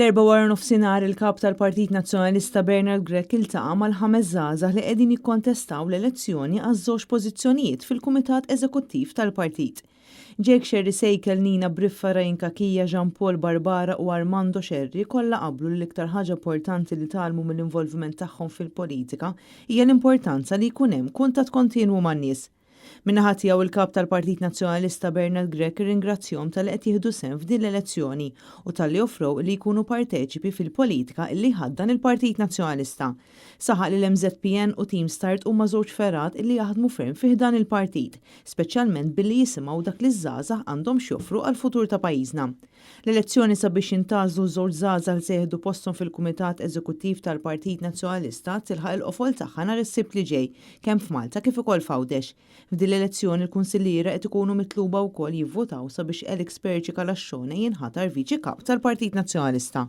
L-erba' wara nofsinhar il-kap tal-Partit Nazzjonalista Bernard Grech iltaqa' mal-5 żgħażagħ li qegħdin jikkontestaw l-elezzjoni għaż-żewġ pożizzjonijiet fil-Kumitat Eżekuttiv tal-Partit. Jake Sherry Sejkel, Nina Briffa, Rajn Kakija, Jean Paul Barbara u Armando Sherry kollha qablu li l-iktar ħaġa importanti li talmu mill-involviment tagħhom fil-politika hija l-importanza li jkun hemm kuntatt kontinwu man-nies. Min-naħa tiegħu il-kap tal-Partit Nazzjonalista Bernard Grech irringrazzjahom tal-li qed jieħdu sehem f'din l-elezzjoni u tal-li offrew li jkunu parteċipi fil-politika illi ħaddan il-Partit Nazzjonalista. Saħaq li l-MZPN u Team Start huma żewġ ferat illi jaħdmu ferm fih dan il-partit, speċjalment billi jisimgħu dak li żgħażagħ għandhom x'joffru għall-futur ta' pajjiżna. L-elezzjoni sabiex jintażlu żewġ żgħażagħ se jieħdu posthom fil-Kumitat Eżekuttiv tal-Partit Nazzjonalista tilħaq il-qofol tagħha nhar is-Sibt li ġej kemm f'Malta kif ukoll f'Għawdex. F'din l-elezzjoni l-kunsilliera qed ikunu mitluba wkoll jivvotaw sabiex Alex Perċi Kalaxxone jinħatar viċi kap tal-Partit Nazzjonalista.